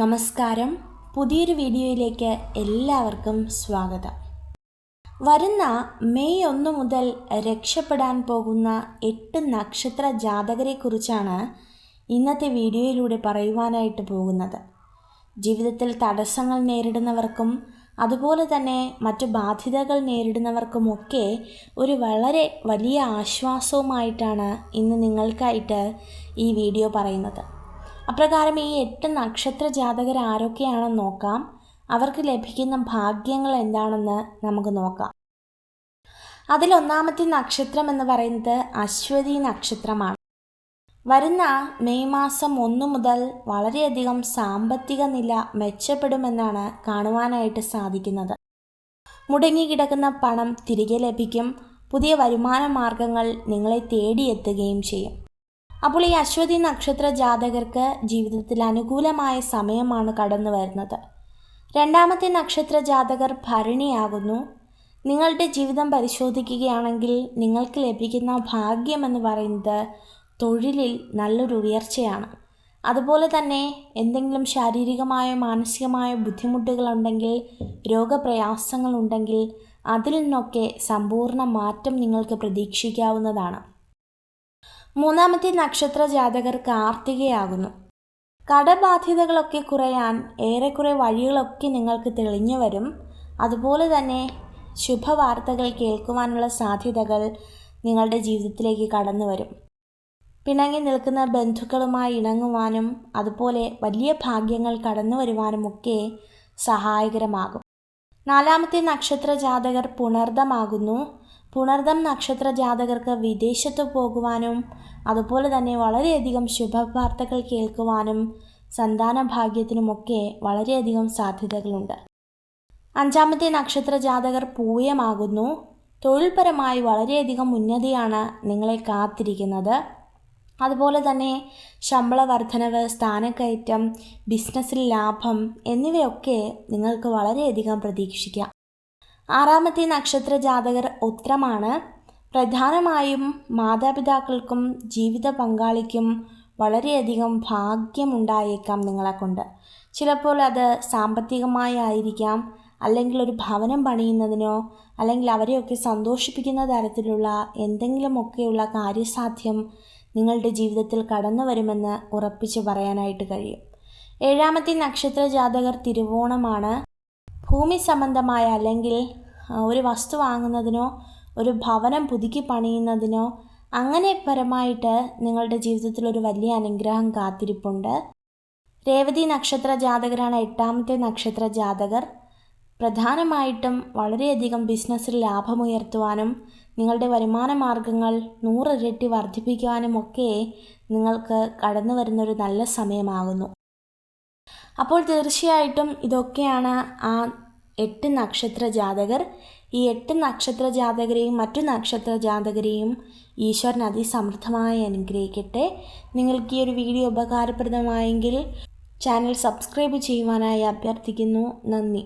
നമസ്കാരം. പുതിയൊരു വീഡിയോയിലേക്ക് എല്ലാവർക്കും സ്വാഗതം. വരുന്ന മെയ് 1 മുതൽ രക്ഷപ്പെടാൻ പോകുന്ന 8 നക്ഷത്ര ജാതകരെക്കുറിച്ചാണ് ഇന്നത്തെ വീഡിയോയിലൂടെ പറയുവാനായിട്ട് പോകുന്നത്. ജീവിതത്തിൽ തടസ്സങ്ങൾ നേരിടുന്നവർക്കും അതുപോലെ തന്നെ മറ്റു ബാധ്യതകൾ നേരിടുന്നവർക്കുമൊക്കെ ഒരു വളരെ വലിയ ആശ്വാസവുമായിട്ടാണ് ഇന്ന് നിങ്ങൾക്കായിട്ട് ഈ വീഡിയോ പറയുന്നത്. അപ്രകാരം ഈ 8 നക്ഷത്ര ജാതകർ ആരൊക്കെയാണെന്ന് നോക്കാം. അവർക്ക് ലഭിക്കുന്ന ഭാഗ്യങ്ങൾ എന്താണെന്ന് നമുക്ക് നോക്കാം. അതിലൊന്നാമത്തെ നക്ഷത്രം എന്ന് പറയുന്നത് അശ്വതി നക്ഷത്രമാണ്. വരുന്ന മെയ് മാസം 1 മുതൽ വളരെയധികം സാമ്പത്തിക നില മെച്ചപ്പെടുമെന്നാണ് കാണുവാനായിട്ട് സാധിക്കുന്നത്. മുടങ്ങിക്കിടക്കുന്ന പണം തിരികെ ലഭിക്കും. പുതിയ വരുമാന മാർഗങ്ങൾ നിങ്ങളെ തേടിയെത്തുകയും ചെയ്യും. അപ്പോൾ ഈ അശ്വതി നക്ഷത്ര ജാതകർക്ക് ജീവിതത്തിൽ അനുകൂലമായ സമയമാണ് കടന്നു വരുന്നത്. രണ്ടാമത്തെ നക്ഷത്ര ജാതകർ ഭരണിയാകുന്നു. നിങ്ങളുടെ ജീവിതം പരിശോധിക്കുകയാണെങ്കിൽ നിങ്ങൾക്ക് ലഭിക്കുന്ന ഭാഗ്യമെന്ന് പറയുന്നത് തൊഴിലിൽ നല്ലൊരു ഉയർച്ചയാണ്. അതുപോലെ തന്നെ എന്തെങ്കിലും ശാരീരികമായോ മാനസികമായോ ബുദ്ധിമുട്ടുകളുണ്ടെങ്കിൽ, രോഗപ്രയാസങ്ങളുണ്ടെങ്കിൽ അതിൽ നിന്നൊക്കെ സമ്പൂർണ്ണ മാറ്റം നിങ്ങൾക്ക് പ്രതീക്ഷിക്കാവുന്നതാണ്. മൂന്നാമത്തെ നക്ഷത്ര ജാതകർ കാർത്തികയാകുന്നു. കടബാധ്യതകളൊക്കെ കുറയാൻ ഏറെക്കുറെ വഴികളൊക്കെ നിങ്ങൾക്ക് തെളിഞ്ഞു വരും. അതുപോലെ തന്നെ ശുഭവാർത്തകൾ കേൾക്കുവാനുള്ള സാധ്യതകൾ നിങ്ങളുടെ ജീവിതത്തിലേക്ക് കടന്നു വരും. പിണങ്ങി നിൽക്കുന്ന ബന്ധുക്കളുമായി ഇണങ്ങുവാനും അതുപോലെ വലിയ ഭാഗ്യങ്ങൾ കടന്നു വരുവാനുമൊക്കെ സഹായകരമാകും. നാലാമത്തെ നക്ഷത്ര ജാതകർ പുണർദമാകുന്നു. പുണർദം നക്ഷത്ര ജാതകർക്ക് വിദേശത്ത് പോകുവാനും അതുപോലെ തന്നെ വളരെയധികം ശുഭവാർത്തകൾ കേൾക്കുവാനും സന്താന ഭാഗ്യത്തിനുമൊക്കെ വളരെയധികം സാധ്യതകളുണ്ട്. അഞ്ചാമത്തെ നക്ഷത്ര ജാതകർ പൂയമാകുന്നു. തൊഴിൽപരമായി വളരെയധികം ഉന്നതിയാണ് നിങ്ങളെ കാത്തിരിക്കുന്നത്. അതുപോലെ തന്നെ ശമ്പള വർധനവ്, സ്ഥാനക്കയറ്റം, ബിസിനസ്സിൽ ലാഭം എന്നിവയൊക്കെ നിങ്ങൾക്ക് വളരെയധികം പ്രതീക്ഷിക്കാം. ആറാമത്തെ നക്ഷത്ര ജാതകർ ഉത്രമാണ്. പ്രധാനമായും മാതാപിതാക്കൾക്കും ജീവിത പങ്കാളിക്കും വളരെയധികം ഭാഗ്യമുണ്ടായേക്കാം നിങ്ങളെ കൊണ്ട്. ചിലപ്പോൾ അത് സാമ്പത്തികമായി ആയിരിക്കാം, അല്ലെങ്കിൽ ഒരു ഭവനം പണിയുന്നതിനോ അല്ലെങ്കിൽ അവരെയൊക്കെ സന്തോഷിപ്പിക്കുന്ന തരത്തിലുള്ള എന്തെങ്കിലുമൊക്കെയുള്ള കാര്യസാധ്യം നിങ്ങളുടെ ജീവിതത്തിൽ കടന്നു വരുമെന്ന് ഉറപ്പിച്ച് പറയാനായിട്ട് കഴിയും. ഏഴാമത്തെ നക്ഷത്ര ജാതകർ തിരുവോണമാണ്. ഭൂമി സംബന്ധമായ അല്ലെങ്കിൽ ഒരു വസ്തു വാങ്ങുന്നതിനോ ഒരു ഭവനം പുതുക്കി പണിയുന്നതിനോ അങ്ങനെ പരമായിട്ട് നിങ്ങളുടെ ജീവിതത്തിൽ ഒരു വലിയ അനുഗ്രഹം കാത്തിരിപ്പുണ്ട്. രേവതി നക്ഷത്ര ജാതകരാണ് എട്ടാമത്തെ നക്ഷത്ര ജാതകർ. പ്രധാനമായിട്ടും വളരെയധികം ബിസിനസ്സിൽ ലാഭമുയർത്തുവാനും നിങ്ങളുടെ വരുമാന മാർഗങ്ങൾ 100 ഇരട്ടി വർദ്ധിപ്പിക്കുവാനുമൊക്കെ നിങ്ങൾക്ക് കടന്നു വരുന്നൊരു നല്ല സമയമാകുന്നു. അപ്പോൾ തീർച്ചയായിട്ടും ഇതൊക്കെയാണ് ആ 8 നക്ഷത്ര ജാതകർ. ഈ 8 നക്ഷത്ര ജാതകരെയും മറ്റു നക്ഷത്ര ജാതകരെയും ഈശ്വരൻ അതിസമൃദ്ധമായി അനുഗ്രഹിക്കട്ടെ. നിങ്ങൾക്ക് ഈ ഒരു വീഡിയോ ഉപകാരപ്രദമായെങ്കിൽ ചാനൽ സബ്സ്ക്രൈബ് ചെയ്യുവാനായി അഭ്യർത്ഥിക്കുന്നു. നന്ദി.